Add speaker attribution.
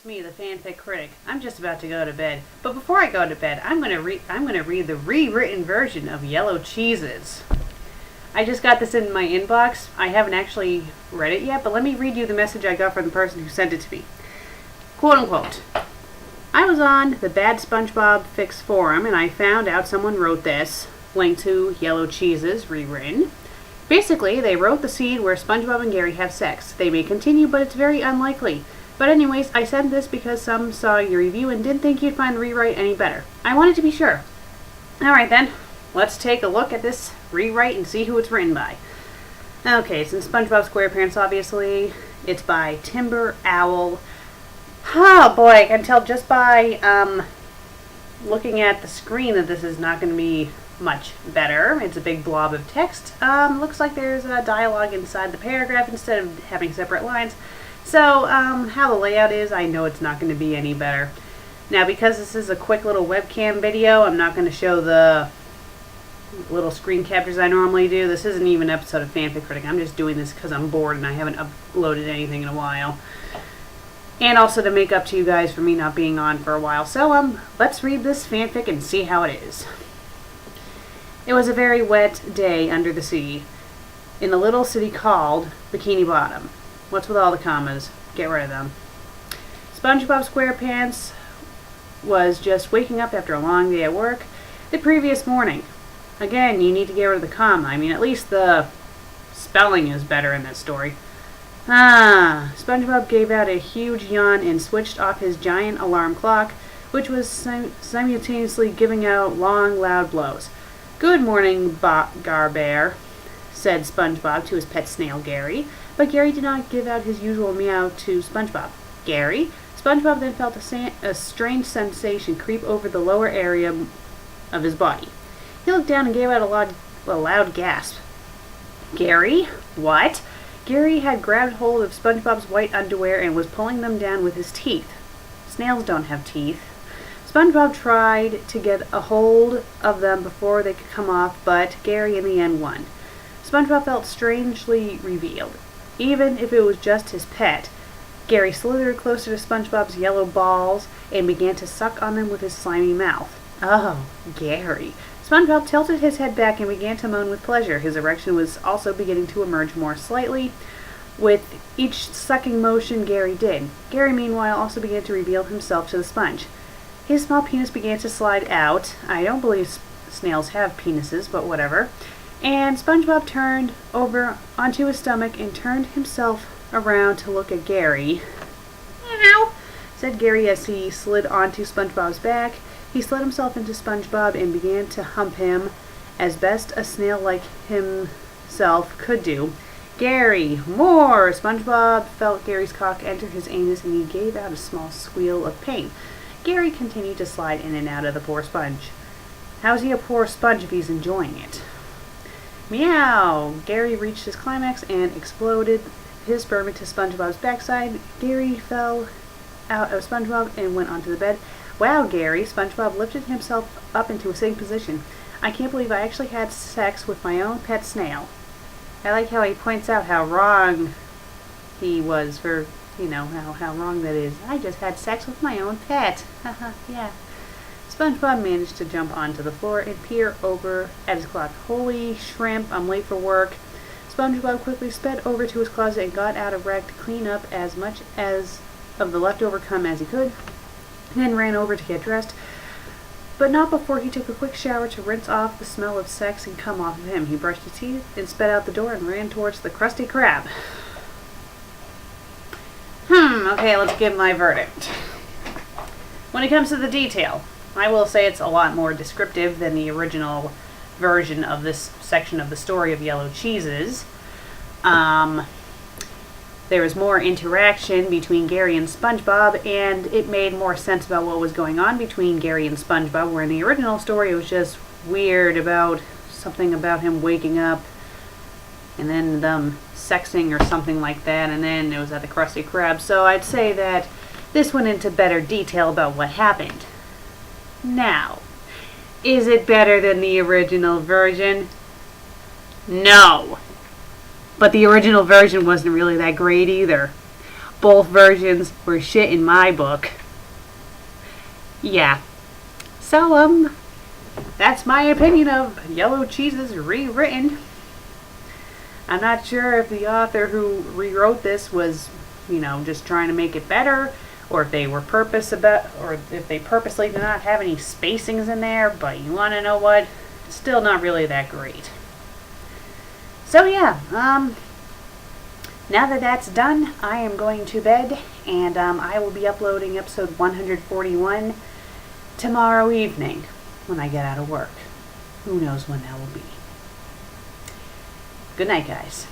Speaker 1: me, the FanFic Critic. I'm just about to go to bed, but before I go to bed, I'm gonna read the rewritten version of Yellow Cheeses. I just got this in my inbox. I haven't actually read it yet, but let me read you the message I got from the person who sent it to me. Quote unquote. I was on the Bad SpongeBob Fix forum and I found out someone wrote this. Link to Yellow Cheeses rewritten. Basically, they wrote the scene where SpongeBob and Gary have sex. They may continue, but it's very unlikely. But anyways, I sent this because some saw your review and didn't think you'd find the rewrite any better. I wanted to be sure. Alright then, let's take a look at this rewrite and see who it's written by. Okay, it's in SpongeBob SquarePants, obviously. It's by Timber Owl. Oh boy, I can tell just by looking at the screen that this is not going to be much better. It's a big blob of text. Looks like there's a dialogue inside the paragraph instead of having separate lines. So, how the layout is, I know it's not going to be any better. Now, because this is a quick little webcam video, I'm not going to show the little screen captures I normally do. This isn't even an episode of FanFic Critic. I'm just doing this because I'm bored and I haven't uploaded anything in a while. And also to make up to you guys for me not being on for a while. So, let's read this fanfic and see how it is. It was a very wet day under the sea, in a little city called Bikini Bottom. What's with all the commas? Get rid of them. SpongeBob SquarePants was just waking up after a long day at work the previous morning. Again, you need to get rid of the comma. I mean, at least the spelling is better in this story. SpongeBob gave out a huge yawn and switched off his giant alarm clock, which was simultaneously giving out long, loud blows. Good morning, Garbear, said SpongeBob to his pet snail, Gary. But Gary did not give out his usual meow to SpongeBob. Gary? SpongeBob then felt a strange sensation creep over the lower area of his body. He looked down and gave out a loud gasp. Gary? What? Gary had grabbed hold of SpongeBob's white underwear and was pulling them down with his teeth. Snails don't have teeth. SpongeBob tried to get a hold of them before they could come off, but Gary in the end won. SpongeBob felt strangely revealed. Even if it was just his pet, Gary slithered closer to SpongeBob's yellow balls and began to suck on them with his slimy mouth. Oh, Gary. SpongeBob tilted his head back and began to moan with pleasure. His erection was also beginning to emerge more slightly with each sucking motion Gary did. Gary, meanwhile, also began to reveal himself to the sponge. His small penis began to slide out. I don't believe snails have penises, but whatever. And SpongeBob turned over onto his stomach and turned himself around to look at Gary. Meow, said Gary as he slid onto SpongeBob's back. He slid himself into SpongeBob and began to hump him as best a snail like himself could do. Gary, more! SpongeBob felt Gary's cock enter his anus and he gave out a small squeal of pain. Gary continued to slide in and out of the poor sponge. How's he a poor sponge if he's enjoying it? Meow! Gary reached his climax and exploded his sperm into SpongeBob's backside. Gary fell out of SpongeBob and went onto the bed. Wow, Gary! SpongeBob lifted himself up into a sitting position. I can't believe I actually had sex with my own pet snail. I like how he points out how wrong he was for, how wrong that is. I just had sex with my own pet. Haha, yeah. SpongeBob managed to jump onto the floor and peer over at his clock. Holy shrimp, I'm late for work. SpongeBob quickly sped over to his closet and got out a rag to clean up as much as of the leftover cum as he could, then ran over to get dressed, but not before he took a quick shower to rinse off the smell of sex and cum off of him. He brushed his teeth and sped out the door and ran towards the Krusty Krab. Okay, let's give my verdict. When it comes to the detail, I will say it's a lot more descriptive than the original version of this section of the story of Yellow Cheeses. There was more interaction between Gary and SpongeBob, and it made more sense about what was going on between Gary and SpongeBob, where in the original story it was just weird about something about him waking up and then them sexing or something like that, and then it was at the Krusty Krab. So I'd say that this went into better detail about what happened. Now, is it better than the original version? No. But the original version wasn't really that great either. Both versions were shit in my book. Yeah. So, that's my opinion of Yellow Cheese's Rewritten. I'm not sure if the author who rewrote this was, just trying to make it better, or if they purposely did not have any spacings in there, but you want to know what? It's still not really that great. So yeah, now that that's done, I am going to bed, and I will be uploading episode 141 tomorrow evening when I get out of work. Who knows when that will be. Good night, guys.